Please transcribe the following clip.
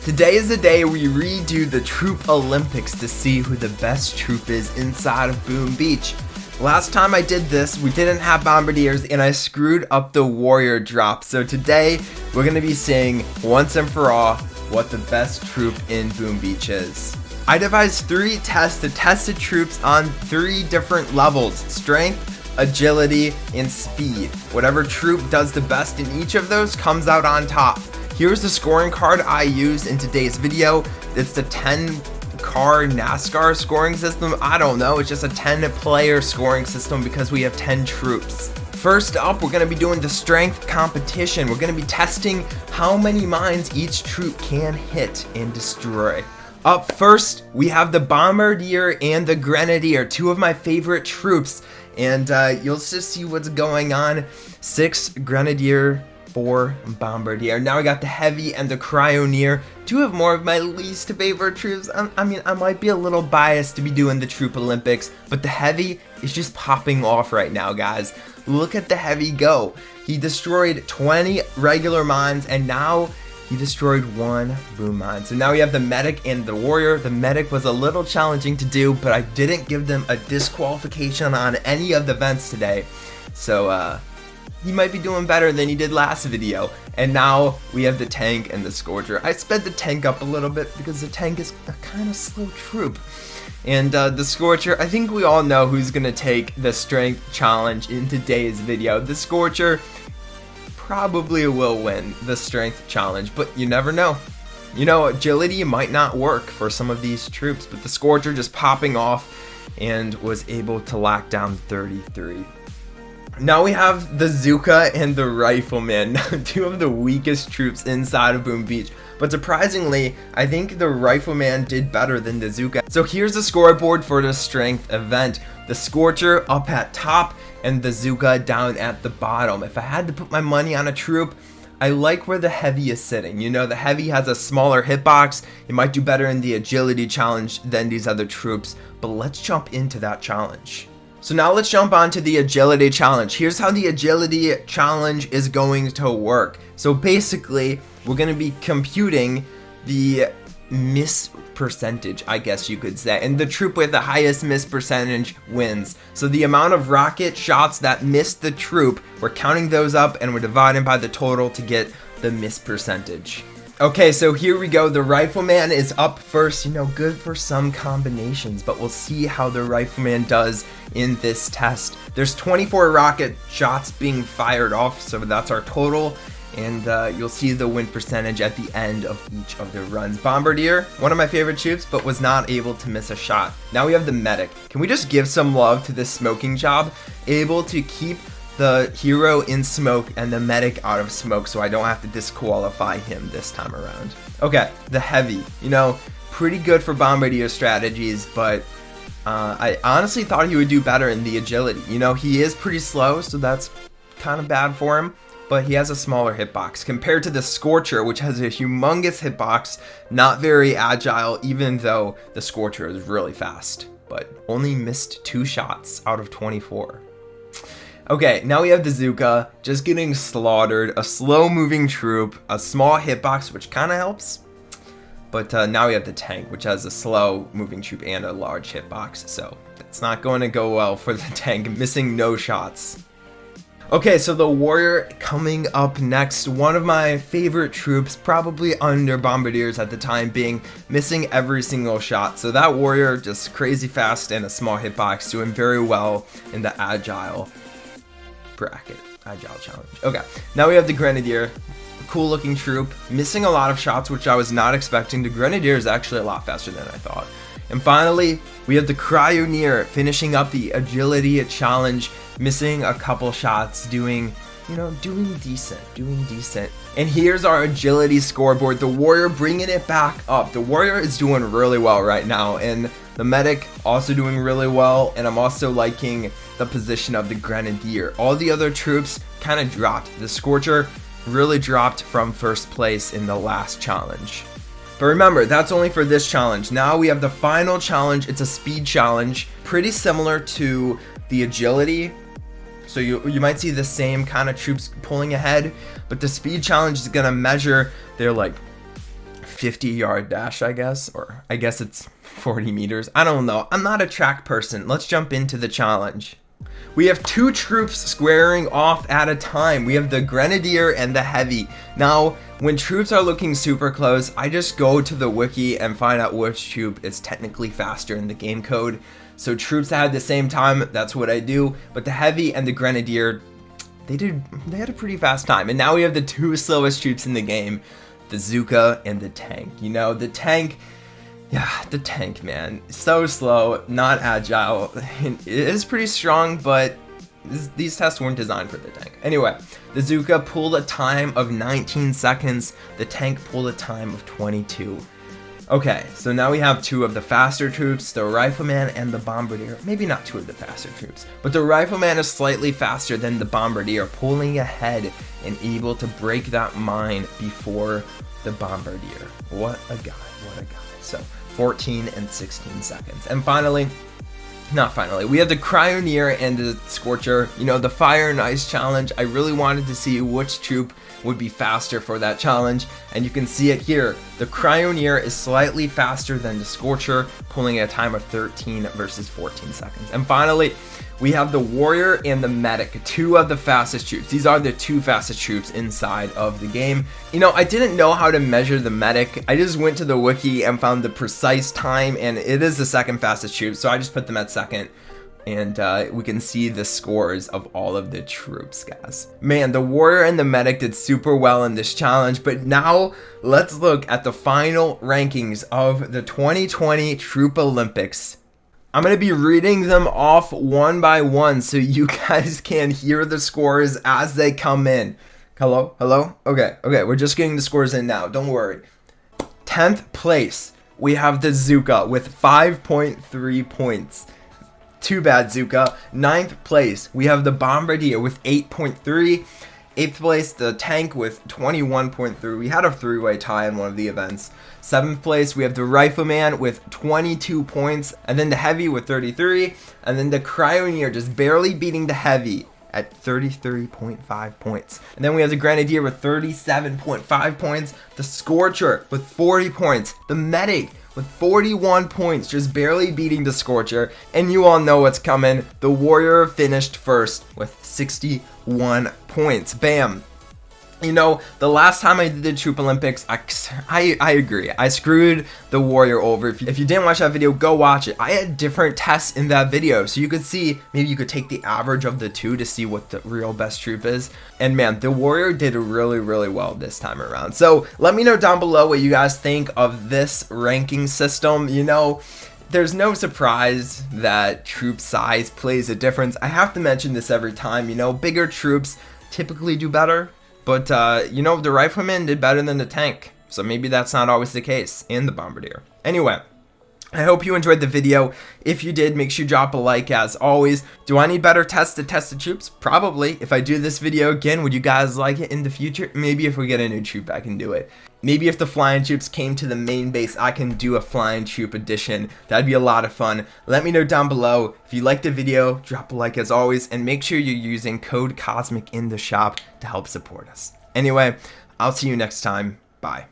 Today is the day we redo the Troop Olympics to see who the best troop is inside of Boom Beach. Last time I did this, we didn't have Bombardiers and I screwed up the Warrior drop. So today, we're going to be seeing once and for all what the best troop in Boom Beach is. I devised 3 tests to test the troops on 3 different levels: strength, agility, and speed. Whatever troop does the best in each of those comes out on top. Here's the scoring card I used in today's video. It's the 10-car NASCAR scoring system. I don't know, it's just a 10-player scoring system because we have 10 troops. First up, we're going to be doing the strength competition. We're going to be testing how many mines each troop can hit and destroy. Up first, we have the Bombardier and the Grenadier, 2 of my favorite troops. And you'll just see what's going on. 6 Grenadier, 4 Bombardier. Now we got the Heavy and the Cryoneer, 2 of more of my least favorite troops. I mean, I might be a little biased to be doing the Troop Olympics, but the Heavy is just popping off right now, guys. Look at the Heavy go. He destroyed 20 regular mines, and now he destroyed 1 boom mine. So now we have the Medic and the Warrior. The Medic was a little challenging to do, but I didn't give them a disqualification on any of the events today. So, he might be doing better than he did last video. And now we have the Tank and the Scourger. I sped the Tank up a little bit because the Tank is a kind of slow troop. And the Scourger, I think we all know who's going to take the Strength Challenge in today's video. The Scourger probably will win the Strength Challenge, but you never know. You know, agility might not work for some of these troops, but the Scourger just popping off and was able to lock down 33. Now we have the Zuka and the Rifleman, 2 of the weakest troops inside of Boom Beach. But surprisingly, I think the Rifleman did better than the Zuka. So here's the scoreboard for the strength event. The Scorcher up at top and the Zuka down at the bottom. If I had to put my money on a troop, I like where the Heavy is sitting. You know, the Heavy has a smaller hitbox. It might do better in the agility challenge than these other troops. But let's jump into that challenge. So now let's jump on to the agility challenge. Here's how the agility challenge is going to work. So basically, we're going to be computing the miss percentage, I guess you could say. And the troop with the highest miss percentage wins. So the amount of rocket shots that missed the troop, we're counting those up and we're dividing by the total to get the miss percentage. Okay, so here we go. The Rifleman is up first. You know, good for some combinations, but we'll see how the Rifleman does in this test. There's 24 rocket shots being fired off, so that's our total, and you'll see the win percentage at the end of each of the runs. Bombardier, one of my favorite troops, but was not able to miss a shot. Now we have the Medic. Can we just give some love to this smoking job? Able to keep the hero in smoke and the Medic out of smoke, so I don't have to disqualify him this time around. Okay, the Heavy. You know, pretty good for Bombardier strategies, but I honestly thought he would do better in the agility. You know, he is pretty slow, so that's kind of bad for him, but he has a smaller hitbox compared to the Scorcher, which has a humongous hitbox, not very agile, even though the Scorcher is really fast, but only missed 2 shots out of 24. Okay, now we have the Zuka, just getting slaughtered, a slow-moving troop, a small hitbox, which kind of helps. But now we have the Tank, which has a slow-moving troop and a large hitbox, so it's not going to go well for the Tank, missing no shots. Okay, so the Warrior coming up next, one of my favorite troops, probably under Bombardiers at the time being, missing every single shot. So that Warrior, just crazy fast and a small hitbox, doing very well in the Agile bracket, Agile challenge. Okay, now we have the Grenadier, cool looking troop, missing a lot of shots, which I was not expecting. The Grenadier is actually a lot faster than I thought. And finally, we have the Cryoneer finishing up the agility challenge, missing a couple shots, doing decent. And here's our agility scoreboard. The Warrior bringing it back up. The Warrior is doing really well right now, and the Medic also doing really well, and I'm also liking the position of the Grenadier. All the other troops kind of dropped. The Scorcher really dropped from first place in the last challenge. But remember, that's only for this challenge. Now we have the final challenge. It's a speed challenge, pretty similar to the agility. So you might see the same kind of troops pulling ahead, but the speed challenge is gonna measure their like 50-yard dash, I guess, or I guess it's 40 meters. I don't know. I'm not a track person. Let's jump into the challenge. We have 2 troops squaring off at a time. We have the Grenadier and the Heavy. Now, when troops are looking super close, I just go to the wiki and find out which troop is technically faster in the game code. So troops that had the same time, that's what I do. But the Heavy and the Grenadier, they had a pretty fast time. And now we have the 2 slowest troops in the game, the Zuka and the tank. You know, the tank, yeah, the tank, man, so slow, not agile. It is pretty strong, but these tests weren't designed for the tank. Anyway, the Zuka pulled a time of 19 seconds. The tank pulled a time of 22. Okay, so now we have 2 of the faster troops, the Rifleman and the Bombardier. Maybe not 2 of the faster troops, but the Rifleman is slightly faster than the Bombardier, pulling ahead and able to break that mine before the Bombardier. What a guy, what a guy. So 14 and 16 seconds. And finally, we have the Cryoneer and the Scorcher. You know, the Fire and Ice challenge. I really wanted to see which troop would be faster for that challenge, and you can see it here. The Cryoneer is slightly faster than the Scorcher, pulling a time of 13 versus 14 seconds. And finally, we have the Warrior and the Medic, 2 of the fastest troops. These are the 2 fastest troops inside of the game. You know, I didn't know how to measure the Medic. I just went to the wiki and found the precise time, and it is the 2nd fastest troop, so I just put them at 2nd. And we can see the scores of all of the troops, guys. Man, the Warrior and the Medic did super well in this challenge, but now let's look at the final rankings of the 2020 Troop Olympics. I'm going to be reading them off one by one so you guys can hear the scores as they come in. Hello? Okay, we're just getting the scores in now. Don't worry. 10th place, we have the Zuka with 5.3 points. Too bad, Zuka. 9th place, we have the Bombardier with 8.3. 8th place, the tank with 21.3. We had a 3-way tie in one of the events. 7th place, we have the Rifleman with 22 points, and then the Heavy with 33, and then the Cryoneer just barely beating the Heavy at 33.5 points. And then we have the Grenadier with 37.5 points, the Scorcher with 40 points, the Medic with 41 points, just barely beating the Scorcher. And you all know what's coming. The Warrior finished first with 61 points. Bam. You know, the last time I did the Troop Olympics, I agree. I screwed the Warrior over. If you didn't watch that video, go watch it. I had different tests in that video, so you could see, maybe you could take the average of the 2 to see what the real best troop is. And man, the Warrior did really, really well this time around. So let me know down below what you guys think of this ranking system. You know, there's no surprise that troop size plays a difference. I have to mention this every time. You know, bigger troops typically do better. But, you know, the Rifleman did better than the tank, so maybe that's not always the case, and the Bombardier. Anyway, I hope you enjoyed the video. If you did, make sure you drop a like as always. Do I need better tests to test the troops? Probably. If I do this video again, would you guys like it in the future? Maybe if we get a new troop, I can do it. Maybe if the flying troops came to the main base, I can do a flying troop edition. That'd be a lot of fun. Let me know down below. If you liked the video, drop a like as always, and make sure you're using code COSMIC in the shop to help support us. Anyway, I'll see you next time. Bye.